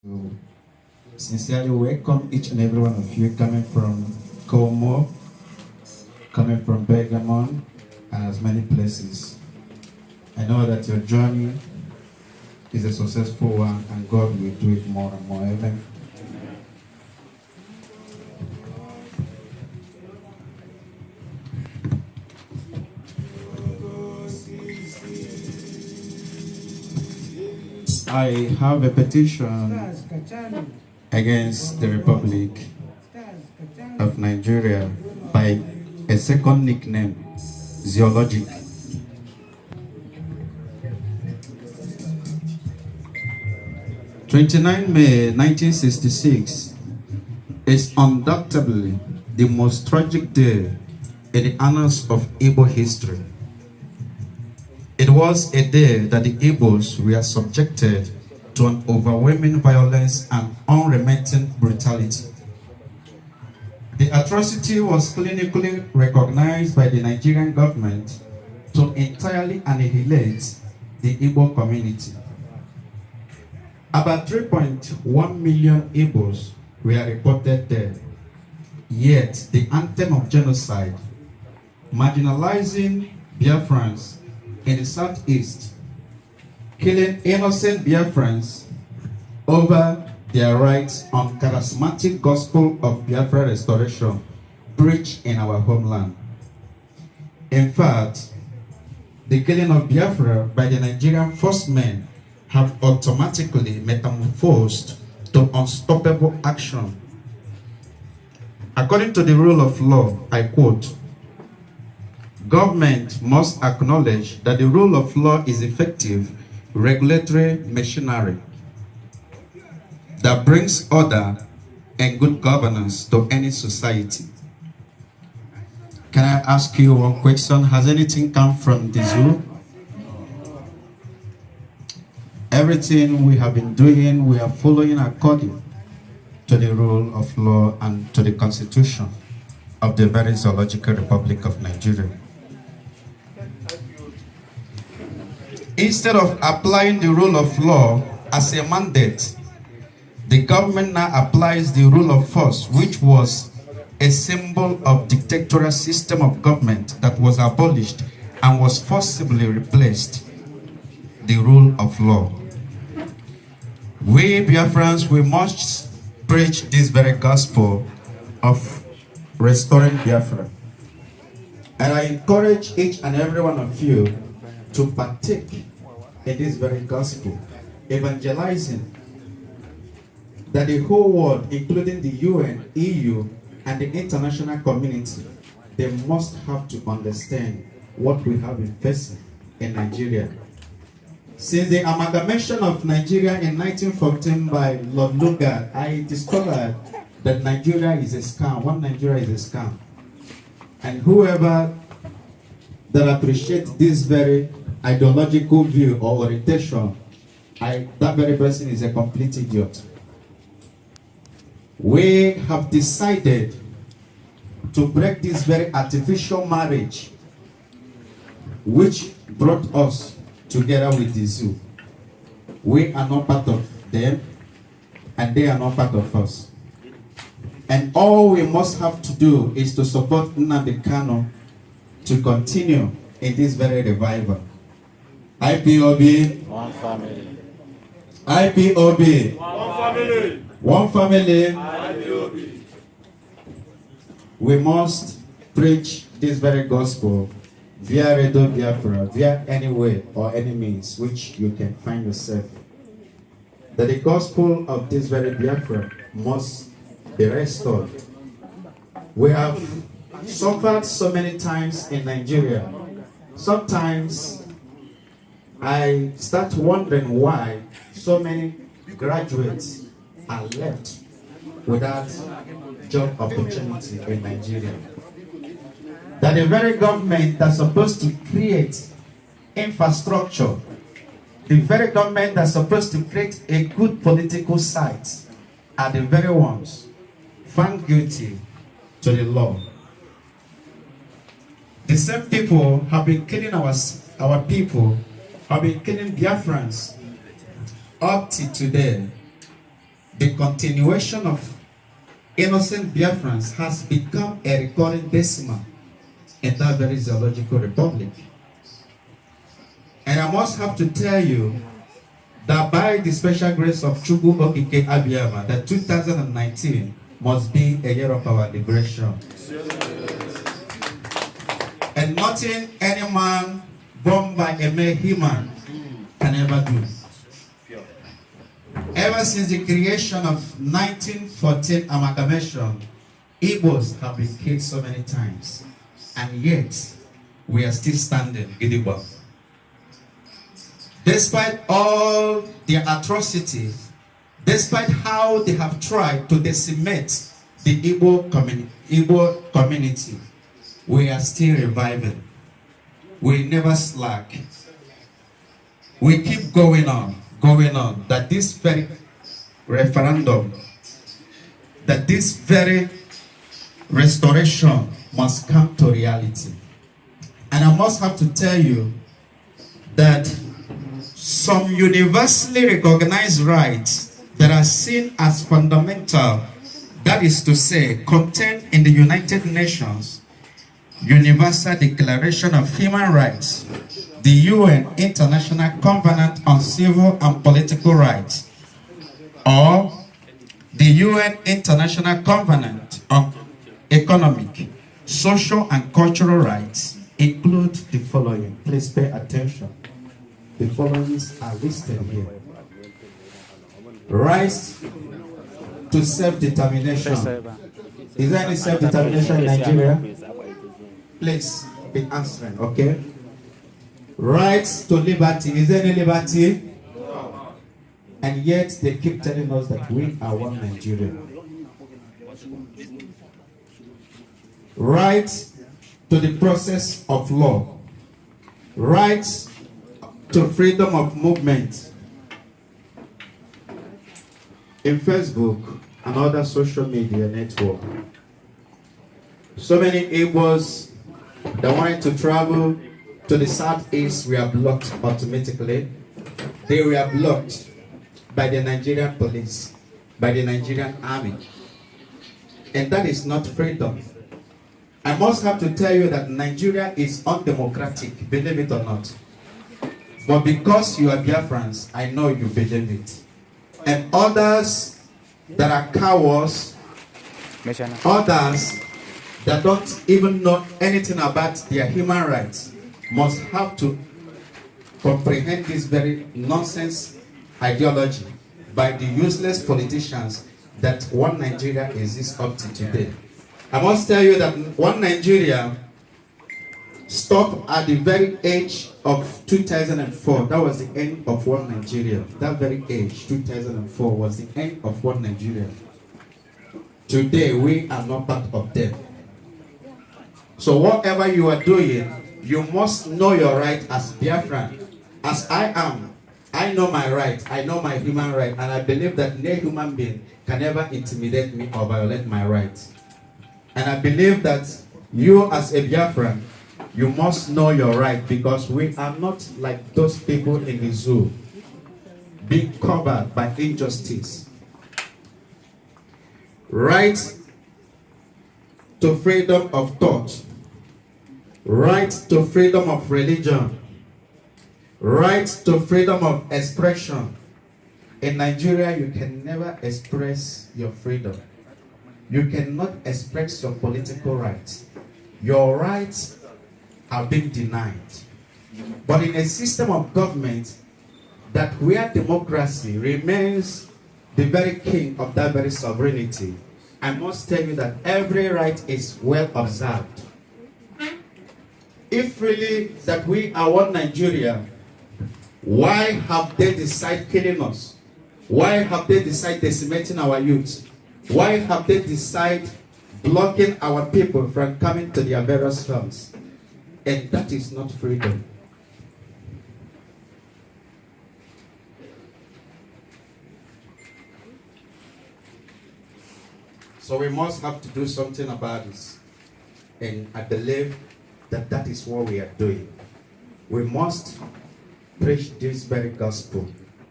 to sincerely welcome each and every one of you coming from Como, coming from Bergamo, and as many places. I know that your journey is a successful one, and God will do it more and more. Amen. I have a petition against the Republic of Nigeria by a second nickname, Zoologic. May 29, 1966 is undoubtedly the most tragic day in the annals of Igbo history. It was a day that the Igbos were subjected to an overwhelming violence and unremitting brutality. The atrocity was clinically recognized by the Nigerian government to entirely annihilate the Igbo community. About 3.1 million Igbos were reported dead, yet the anthem of genocide, marginalizing Biafrans in the southeast, killing innocent Biafrans over their rights on charismatic gospel of Biafra restoration preached in our homeland. In fact, the killing of Biafra by the Nigerian first men have automatically metamorphosed to unstoppable action. According to the rule of law, I quote, "Government must acknowledge that the rule of law is effective regulatory machinery that brings order and good governance to any society." Can I ask you one question? Has anything come from the zoo? Everything we have been doing, we are following according to the rule of law and to the constitution of the very Zoological Republic of Nigeria. Instead of applying the rule of law as a mandate, the government now applies the rule of force, which was a symbol of dictatorial system of government that was abolished and was forcibly replaced the rule of law. We Biafrans, we must preach this very gospel of restoring Biafra. And I encourage each and every one of you to partake in this very gospel, evangelizing that the whole world, including the UN, EU, and the international community, they must have to understand what we have been facing in Nigeria. Since the amalgamation of Nigeria in 1914 by Lord Lugard, I discovered that Nigeria is a scam. One Nigeria is a scam. And whoever that appreciates this very ideological view or orientation, that very person is a complete idiot. We have decided to break this very artificial marriage which brought us together with the zoo. We are not part of them and they are not part of us. And all we must have to do is to support Nnamdi Kanu to continue in this very revival. IPOB, one family. IPOB, One family. one family. IPOB. We must preach this very gospel via Radio Biafra, via any way or any means which you can find yourself. That the gospel of this very Biafra must be restored. We have suffered so many times in Nigeria. Sometimes I start wondering why so many graduates are left without job opportunity in Nigeria. That the very government that's supposed to create infrastructure, the very government that's supposed to create a good political site, are the very ones found guilty to the law. The same people have been killing our people, have been killing Biafrans up to today. the continuation of innocent Biafrans has become a recurring decimal in that very zoological republic. And I must have to tell you that by the special grace of Chukwu Okike Abiyama, that 2019 must be a year of our liberation. And nothing any man born by a mere human can ever do. Ever since the creation of 1914 amalgamation, Igbos have been killed so many times, and yet we are still standing, Gidigba. Despite all their atrocities, despite how they have tried to decimate the Igbo community, we are still reviving. We never slack. We keep going on, that this very referendum, that this very restoration must come to reality. And I must have to tell you that some universally recognized rights that are seen as fundamental, that is to say, contained in the United Nations Universal Declaration of Human Rights, the UN International Covenant on Civil and Political Rights, or the UN International Covenant on Economic, Social and Cultural Rights, include the following. Please pay attention. The following are listed here. Rights to self-determination. Is there any self-determination in Nigeria? Please be answering, okay? Rights to liberty. Is there any liberty? And yet they keep telling us that we are one Nigeria. Rights to the process of law. Rights to freedom of movement. In Facebook and other social media network, so many Igbos that wanted to travel to the southeast were blocked automatically. They were blocked by the Nigerian police, by the Nigerian army. And that is not freedom. I must have to tell you that Nigeria is undemocratic, believe it or not. But because you are Biafrans, I know you believe it. And others that are cowards, others that don't even know anything about their human rights, must have to comprehend this very nonsense ideology by the useless politicians that one Nigeria exists up to today. I must tell you that one Nigeria stopped at the very age of 2004. That was the end of one Nigeria. That very age, 2004, was the end of one Nigeria. Today, we are not part of them. So whatever you are doing, you must know your right as Biafran. As I am, I know my right, I know my human right, and I believe that no human being can ever intimidate me or violate my rights. And I believe that you as a Biafran, you must know your right, because we are not like those people in the zoo being covered by injustice. Right to freedom of thought, right to freedom of religion, right to freedom of expression. In Nigeria, you can never express your freedom. You cannot express your political rights. Your rights are being denied. But in a system of government that where democracy remains the very king of that very sovereignty, I must tell you that every right is well observed. If really that we are one Nigeria, why have they decided killing us? Why have they decided decimating our youth? Why have they decided blocking our people from coming to their various homes? And that is not freedom. So we must have to do something about this. And I believe that that is what we are doing. We must preach this very gospel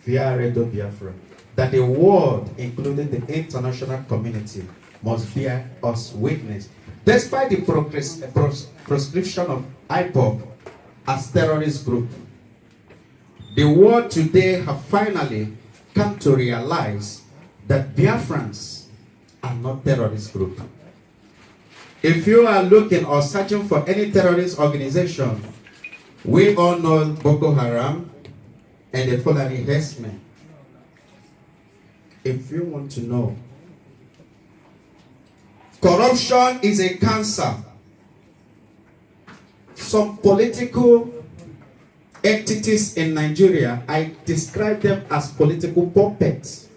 via Radio Biafra, that the world, including the international community, must bear us witness. Despite the proscription of IPOB as terrorist group, the world today have finally come to realize that Biafrans are not terrorist group. If you are looking or searching for any terrorist organization, we all know Boko Haram and the Fulani herdsmen. If you want to know, corruption is a cancer. Some political entities in Nigeria, I describe them as political puppets.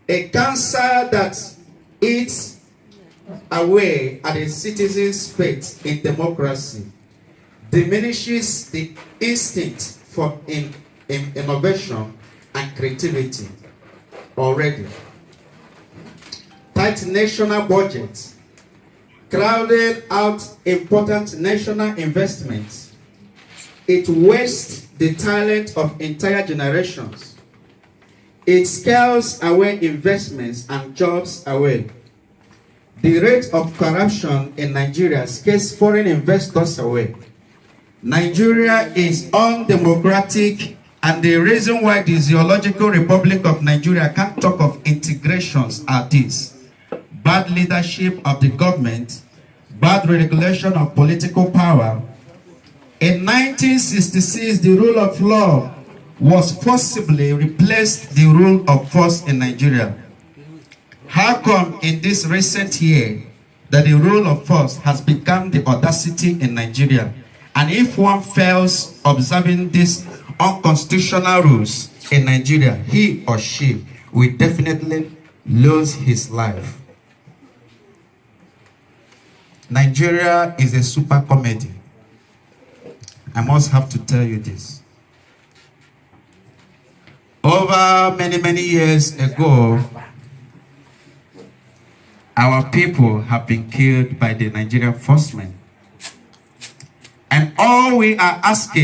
A cancer that eats away at a citizen's faith in democracy, diminishes the instinct for innovation and creativity already. Tight national budgets, crowded out important national investments. It wastes the talent of entire generations. It scares away investments and jobs away. The rate of corruption in Nigeria scares foreign investors away. Nigeria is undemocratic, and the reason why the Zoological Republic of Nigeria can't talk of integrations are this: bad leadership of the government, bad regulation of political power. In 1966, the rule of law was forcibly replaced the rule of force in Nigeria. How come in this recent year that the rule of force has become the audacity in Nigeria? And if one fails observing these unconstitutional rules in Nigeria, he or she will definitely lose his life. Nigeria is a super comedy. I must have to tell you this. Over many years ago, our people have been killed by the Nigerian forcemen. And all we are asking